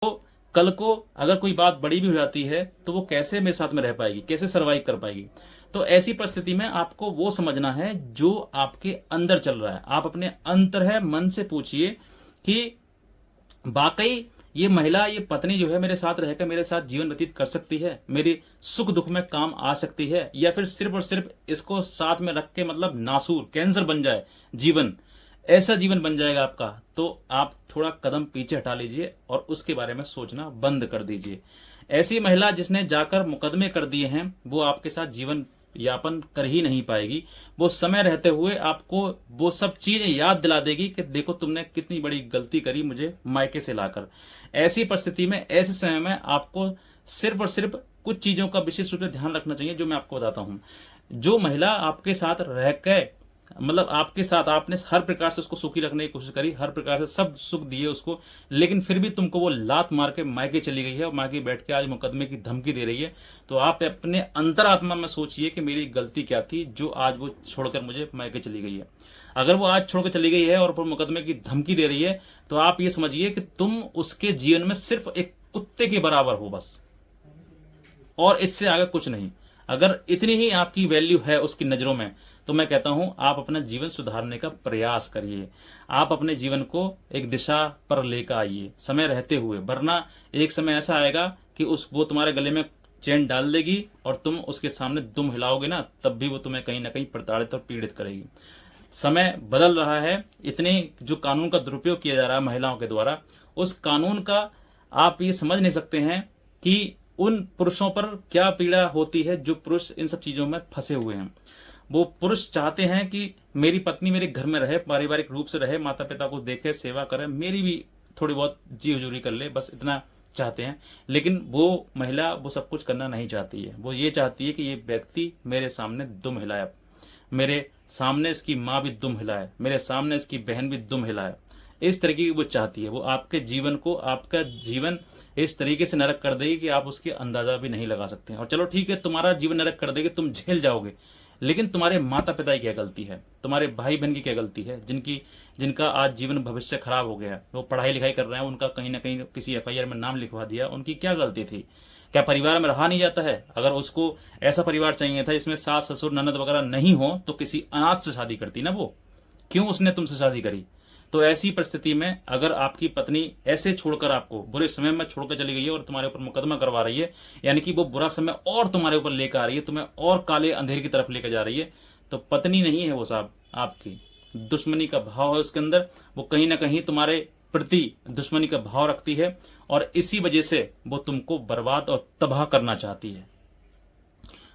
तो कल को अगर कोई बात बड़ी भी हो जाती है तो वो कैसे मेरे साथ में रह पाएगी, कैसे सरवाइव कर पाएगी। तो ऐसी परिस्थिति में आपको वो समझना है जो आपके अंदर चल रहा है। आप अपने अंतर्मन मन से पूछिए कि वाकई ये महिला, ये पत्नी जो है मेरे साथ रहकर मेरे साथ जीवन व्यतीत कर सकती है, मेरी सुख दुख में काम आ सकती है, या फिर सिर्फ और सिर्फ इसको साथ में रख के मतलब नासूर कैंसर बन जाए जीवन, ऐसा जीवन बन जाएगा आपका। तो आप थोड़ा कदम पीछे हटा लीजिए और उसके बारे में सोचना बंद कर दीजिए। ऐसी महिला जिसने जाकर मुकदमे कर दिए हैं वो आपके साथ जीवन यापन कर ही नहीं पाएगी। वो समय रहते हुए आपको वो सब चीजें याद दिला देगी कि देखो तुमने कितनी बड़ी गलती करी मुझे मायके से लाकर। ऐसी परिस्थिति में, ऐसे समय में आपको सिर्फ और सिर्फ कुछ चीजों का विशेष रूप से ध्यान रखना चाहिए जो मैं आपको बताता हूं। जो महिला आपके साथ रह के मतलब आपके साथ आपने हर प्रकार से उसको सुखी रखने की कोशिश करी, हर प्रकार से सब सुख दिए उसको, लेकिन फिर भी तुमको वो लात मार के मायके चली गई है और मायके बैठ के आज मुकदमे की धमकी दे रही है, तो आप अपने अंतरात्मा में सोचिए कि मेरी गलती क्या थी जो आज वो छोड़कर मुझे मायके चली गई है। अगर वो आज छोड़कर चली गई है और मुकदमे की धमकी दे रही है तो आप ये समझिए कि तुम उसके जीवन में सिर्फ एक कुत्ते के बराबर हो बस, और इससे आगे कुछ नहीं। अगर इतनी ही आपकी वैल्यू है उसकी नजरों में तो मैं कहता हूं आप अपना जीवन सुधारने का प्रयास करिए। आप अपने जीवन को एक दिशा पर लेकर आइए समय रहते हुए, वरना एक समय ऐसा आएगा कि वो तुम्हारे गले में चैन डाल देगी और तुम उसके सामने दुम हिलाओगे ना, तब भी वो तुम्हें कहीं ना कहीं प्रताड़ित और पीड़ित करेगी। समय बदल रहा है, इतने जो कानून का दुरुपयोग किया जा रहा है महिलाओं के द्वारा, उस कानून का आप ये समझ नहीं सकते हैं कि उन पुरुषों पर क्या पीड़ा होती है जो पुरुष इन सब चीजों में फंसे हुए हैं। वो पुरुष चाहते हैं कि मेरी पत्नी मेरे घर में रहे, पारिवारिक रूप से रहे, माता पिता को देखे, सेवा करे, मेरी भी थोड़ी बहुत जी हुजूरी कर ले, बस इतना चाहते हैं। लेकिन वो महिला वो सब कुछ करना नहीं चाहती है। वो ये चाहती है कि ये व्यक्ति मेरे सामने दुम हिलाए, मेरे सामने इसकी माँ भी दुम हिलाए, मेरे सामने इसकी बहन भी दुम हिलाए। इस तरीके की वो चाहती है। वो आपके जीवन को, आपका जीवन इस तरीके से नरक कर देगी कि आप उसके अंदाजा भी नहीं लगा सकते। और चलो ठीक है, तुम्हारा जीवन नरक कर देगी, तुम झेल जाओगे, लेकिन तुम्हारे माता पिता की क्या गलती है, तुम्हारे भाई बहन की क्या गलती है, जिनका आज जीवन भविष्य खराब हो गया, वो पढ़ाई लिखाई कर रहे हैं, उनका कहीं ना कहीं किसी एफआईआर में नाम लिखवा दिया, उनकी क्या गलती थी? क्या परिवार में रहा नहीं जाता है? अगर उसको ऐसा परिवार चाहिए था जिसमें सास ससुर ननद वगैरह नहीं हो तो किसी अनाथ से शादी करती ना। वो क्यों उसने तुमसे शादी करी? तो ऐसी परिस्थिति में अगर आपकी पत्नी ऐसे छोड़कर, आपको बुरे समय में छोड़कर चली गई है और तुम्हारे ऊपर मुकदमा करवा रही है, यानी कि वो बुरा समय और तुम्हारे ऊपर लेकर आ रही है, तुम्हें और काले अंधेरे की तरफ लेकर जा रही है, तो पत्नी नहीं है वो साहब, आपकी दुश्मनी का भाव है उसके अंदर। वो कहीं ना कहीं तुम्हारे प्रति दुश्मनी का भाव रखती है और इसी वजह से वो तुमको बर्बाद और तबाह करना चाहती है।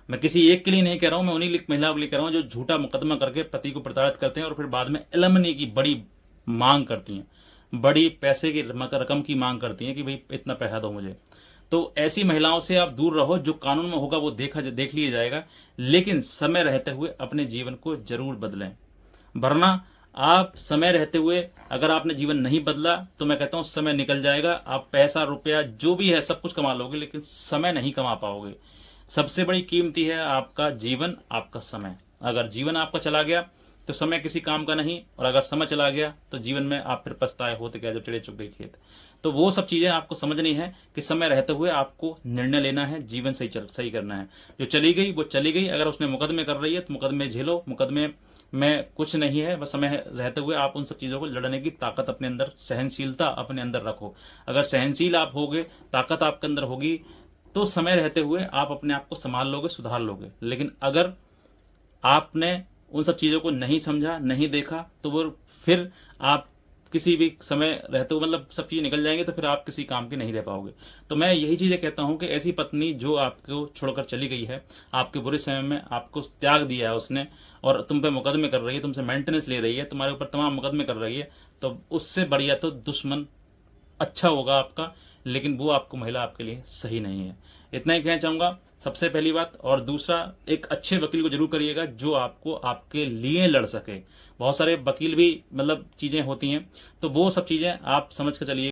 मैं किसी एक के लिए नहीं कह रहा हूं, मैं उन्हीं महिलाओं के लिए कह रहा हूं जो झूठा मुकदमा करके पति को प्रताड़ित करते हैं और फिर बाद में एलिमनी की बड़ी मांग करती हैं, बड़ी पैसे की रकम की मांग करती हैं कि भाई इतना पैसा दो मुझे। तो ऐसी महिलाओं से आप दूर रहो। जो कानून में होगा वो देख लिया जाएगा, लेकिन समय रहते हुए अपने जीवन को जरूर बदलें, वरना आप समय रहते हुए अगर आपने जीवन नहीं बदला तो मैं कहता हूं समय निकल जाएगा। आप पैसा रुपया जो भी है सब कुछ कमा लोगे, लेकिन समय नहीं कमा पाओगे। सबसे बड़ी कीमती है आपका जीवन, आपका समय। अगर जीवन आपका चला गया तो समय किसी काम का नहीं, और अगर समय चला गया तो जीवन में आप फिर पछताए होते क्या जब चिड़े चुग गए खेत। तो वो सब चीजें आपको समझनी है कि समय रहते हुए आपको निर्णय लेना है, जीवन सही करना है। जो चली गई वो चली गई। अगर उसने मुकदमे कर रही है तो मुकदमे झेलो, मुकदमे में कुछ नहीं है, बस समय रहते हुए आप उन सब चीजों को लड़ने की ताकत अपने अंदर, सहनशीलता अपने अंदर रखो। अगर सहनशील आप होगे, ताकत आपके अंदर होगी, तो समय रहते हुए आप अपने आप को संभाल लोगे, सुधार लोगे। लेकिन अगर आपने उन सब चीजों को नहीं समझा, नहीं देखा, तो वो फिर आप किसी भी समय रहते हुए मतलब सब चीजें निकल जाएंगे तो फिर आप किसी काम के नहीं रह पाओगे। तो मैं यही चीजें कहता हूं कि ऐसी पत्नी जो आपको छोड़कर चली गई है, आपके बुरे समय में आपको त्याग दिया है उसने, और तुम पे मुकदमे कर रही है, तुमसे मेंटेनेंस ले रही है, तुम्हारे ऊपर तमाम मुकदमे कर रही है, तो उससे बढ़िया तो दुश्मन अच्छा होगा आपका, लेकिन वो आपको महिला आपके लिए सही नहीं है। इतना ही कहना चाहूंगा, सबसे पहली बात। और दूसरा, एक अच्छे वकील को जरूर करिएगा जो आपको आपके लिए लड़ सके। बहुत सारे वकील भी मतलब चीजें होती हैं, तो वो सब चीजें आप समझ कर चलिए।